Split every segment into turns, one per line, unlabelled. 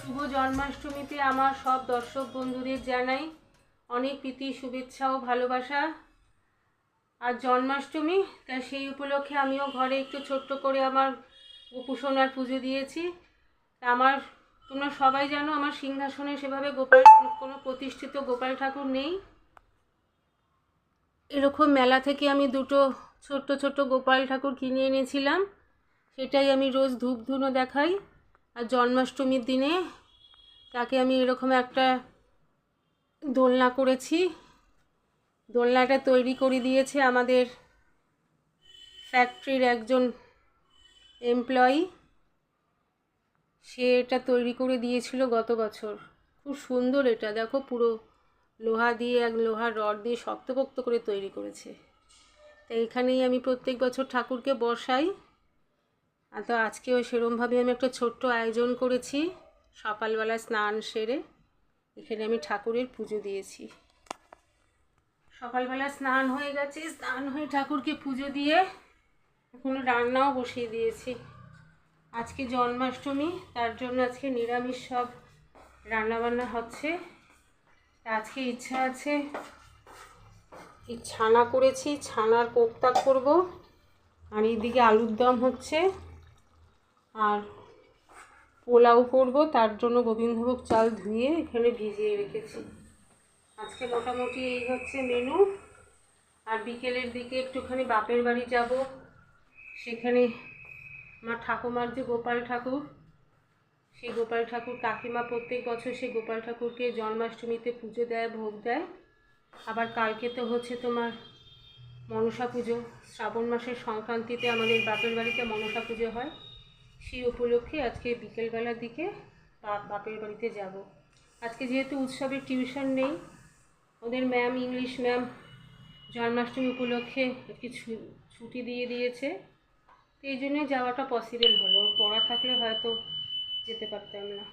শুভ জন্মাষ্টমীতে আমার সব দর্শক বন্ধুদের জানাই অনেক প্রীতি, শুভেচ্ছা ও ভালোবাসা। আর জন্মাষ্টমী, তাই সেই উপলক্ষে আমিও ঘরে একটু ছোট্ট করে আমার গোপুসোনার পুজো দিয়েছি। আমার তোমরা সবাই জানো আমার সিংহাসনে সেভাবে কোনো প্রতিষ্ঠিত গোপাল ঠাকুর নেই। এরকম মেলা থেকে আমি দুটো ছোট্ট ছোট্ট গোপাল ঠাকুর কিনে এনেছিলাম, সেটাই আমি রোজ ধূপ ধুনো দেখাই। আর জন্মাষ্টমীর দিনে তাকে আমি এরকম একটা দোলনা করেছি। দোলনাটা তৈরি করে দিয়েছে আমাদের ফ্যাক্টরির একজন এমপ্লয়ি। সে এটা তৈরি করে দিয়েছিল গত বছর। খুব সুন্দর, এটা দেখো পুরো লোহা দিয়ে, লোহার রড দিয়ে শক্তপোক্ত করে তৈরি করেছে। তাই এখানেই আমি প্রত্যেক বছর ঠাকুরকে বসাই। আর তো আজকেও সেরমভাবে আমি একটা ছোট্ট আয়োজন করেছি। সকালবেলা স্নান সেরে এখানে আমি ঠাকুরের পুজো দিয়েছি। সকালবেলা স্নান হয়ে গেছে, স্নান হয়ে ঠাকুরকে পুজো দিয়ে এখন রান্নাও বসিয়ে দিয়েছি। আজকে জন্মাষ্টমী, তার জন্য আজকে নিরামিষ সব রান্নাবান্না হচ্ছে। আজকে ইচ্ছা আছে এই ছানা করেছি, ছানার কোপ্তা করব। আর এইদিকে আলুর দম হচ্ছে, আর পোলাও করব। তার জন্য গোবিন্দভোগ চাল ধুয়ে এখানে ভিজিয়ে রেখেছি। আজকে মোটামুটি এই হচ্ছে মেনু। আর বিকেলের দিকে একটুখানি বাপের বাড়ি যাব। সেখানে আমার ঠাকুমার যে গোপাল ঠাকুর, সেই গোপাল ঠাকুর কাকিমা প্রত্যেক বছর সেই গোপাল ঠাকুরকে জন্মাষ্টমীতে পুজো দেয়, ভোগ দেয়। আবার কালকে তো হচ্ছে তোমার মনসা পুজো। শ্রাবণ মাসের সংক্রান্তিতে আমাদের বাপের বাড়িতে মনসা পুজো হয়। সেই উপলক্ষে আজকে বিকেলবেলার দিকে বাপের বাড়িতে যাব। আজকে যেহেতু উৎসবের টিউশন নেই, ওদের ম্যাম, ইংলিশ ম্যাম জন্মাষ্টমী উপলক্ষে একটু ছুটি দিয়ে দিয়েছে। তো এই জন্যই যাওয়াটা পসিবল হলো। পড়া থাকলে হয়তো যেতে পারতাম না।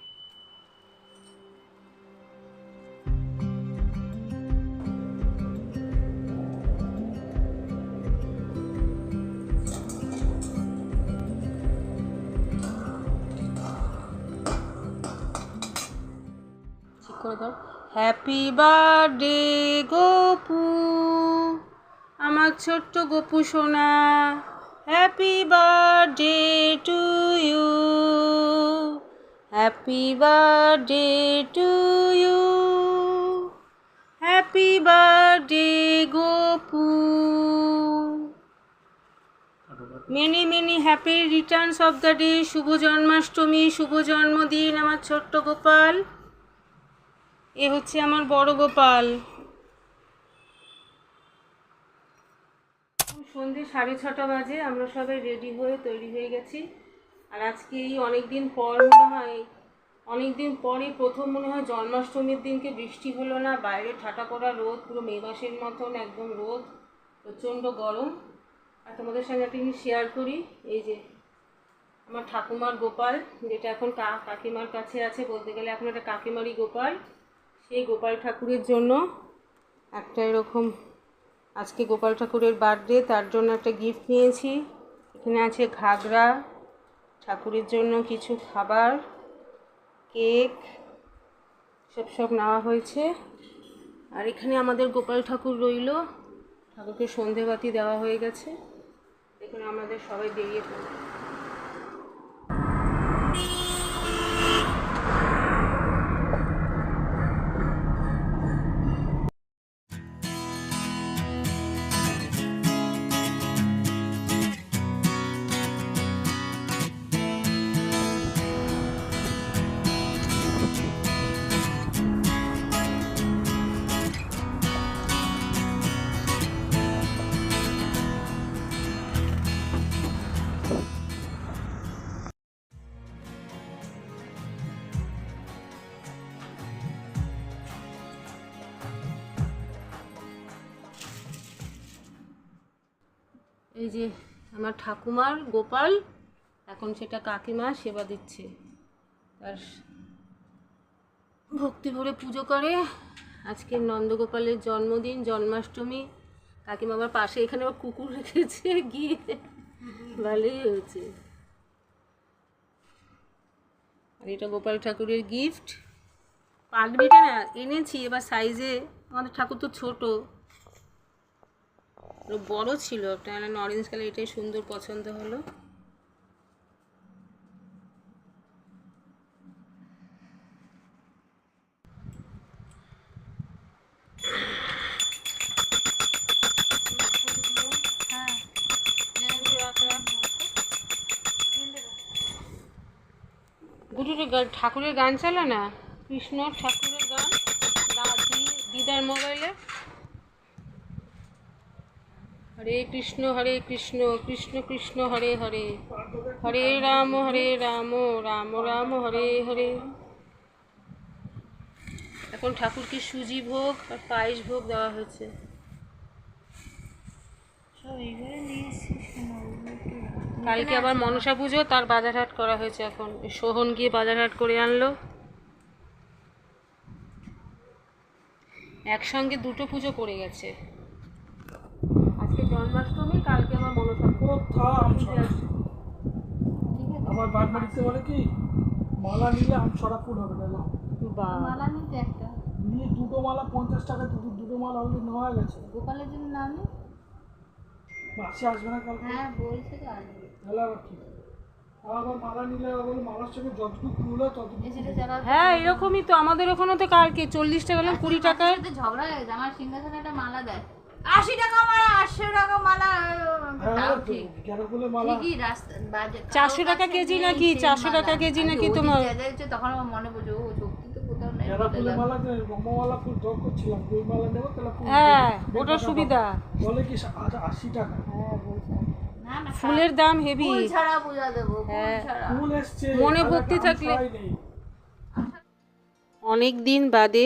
ঠিক করে দাও। হ্যাপি বার্থডে গোপু, আমার ছোট্ট গোপু সোনা। Happy birthday to you, happy birthday to you, happy birthday Gopu. Many many happy returns of the day. শুভ জন্মাষ্টমী, শুভ জন্মদিন আমার ছোট্ট গোপাল। এ হচ্ছে আমার বড় গোপাল। সন্ধ্যে 6:30 বাজে, আমরা সবাই রেডি হয়ে তৈরি হয়ে গেছি। আর আজকে এই অনেকদিন পর মনে হয়, অনেকদিন পরে প্রথম মনে হয় জন্মাষ্টমীর দিনকে বৃষ্টি হলো না। বাইরে ঠাটা পড়া রোদ, পুরো মে মাসের মতন একদম রোদ, প্রচণ্ড গরম। আর তোমাদের সঙ্গে একটা জিনিস শেয়ার করি। এই যে আমার ঠাকুমার গোপাল, যেটা এখন কাকিমার কাছে আছে, বলতে গেলে এখন একটা কাকিমারই গোপাল। সেই গোপাল ঠাকুরের জন্য একটা এরকম, আজকে গোপাল ঠাকুরের বার্থডে, তার জন্য একটা গিফট নিয়েছি। এখানে আছে ঘাগরা, ঠাকুরের জন্য কিছু খাবার, কেক, সব নেওয়া হয়েছে। আর এখানে আমাদের গোপাল ঠাকুর রইল। ঠাকুরকে সন্ধেবাতি দেওয়া হয়ে গেছে। এখানে আমাদের সবাই বেরিয়ে পড়ল। এই যে আমার ঠাকুমার গোপাল, এখন সেটা কাকিমা সেবা দিচ্ছে। তার ভক্তি ভরে পুজো করে। আজকে নন্দগোপালের জন্মদিন, জন্মাষ্টমী। কাকিমা আমার পাশে এখানে আবার কুকুর রেখেছে, গিয়ে ভালোই হয়েছে। আর এটা গোপাল ঠাকুরের গিফট। পাগড়িটা না এনেছি এবার সাইজে, আমাদের ঠাকুর তো ছোট, বড় ছিল একটা অরেঞ্জ কালার, এটাই সুন্দর পছন্দ হলো। ঠাকুরের গান চালা না, কৃষ্ণ ঠাকুরের গান দিদার মোবাইলে। হরে কৃষ্ণ কৃষ্ণ কৃষ্ণ হরে হরে, হরে রাম রাম রাম হরে হরে। এখন ঠাকুরকে সুজি ভোগ আর পায়েস ভোগ দেওয়া হয়েছে। কালকে আবার মনসা পুজো, তার বাজারহাট করা হয়েছে। এখন সোহন গিয়ে বাজারহাট করে আনলো। একসঙ্গে দুটো পুজো পড়ে গেছে, আজকে জন্মাষ্টমী, কালকে আমার মনসা পুজো।
আমার বাপ বাড়িতে বলে কি, মালা নিলে আম ছড়া ফুল হবে না।
মালা নিতে একটা
নিয়ে দুটো মালা 50 টাকা, দুটো মালা অলরেডি নেওয়া গেছে।
গোপালের জন্য নাম নেই,
মাসি আসবে না কালকে?
হ্যাঁ বলছে তো আসবে।
তাহলে আবার কি, আবার মালা নিলে বলে মালার সঙ্গে যতটুকু ফুল হয় ততটুকু।
হ্যাঁ এরকমই তো আমাদের ওখানে তো কালকে 40 টাকা 20 টাকায়
ঝগড়া হয়ে গেছে। আমার সিংহাসনে একটা মালা দেয় 80 টাকা মালা, 800 টাকা মালা। তাও ঠিক ঠিকই রাস্তা
400 টাকা কেজি নাকি 400 টাকা কেজি নাকি তোমার।
তখন আমার মনে পড়ছে, ও সত্যি তো কোথাও নেই।
যারা ফুলের মালা দেয়, রম্বমালা ফুল দর করছিলাম, ওই মালা নেবো তাহলে ফুল।
হ্যাঁ ওটা সুবিধা।
বলে কি 80 টাকা।
হ্যাঁ বলছে না না,
ফুলের দাম হেভি।
ফুল ছাড়া পূজা দেবো, ফুল ছাড়া।
ফুল এসছে
মনে ভক্তি থাকলে। অনেক দিন বাদে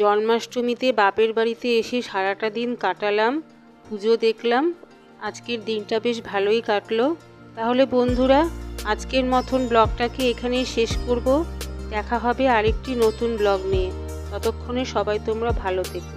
জন্মাষ্টমীতে বাপের বাড়িতে এসে সারাটা দিন কাটালাম, পুজো দেখলাম। আজকের দিনটা বেশ ভালোই কাটলো। তাহলে বন্ধুরা, আজকের মতন ব্লগটাকে এখানেই শেষ করব। দেখা হবে আরেকটি নতুন ব্লগ নিয়ে। ততক্ষণে সবাই তোমরা ভালো থেকো।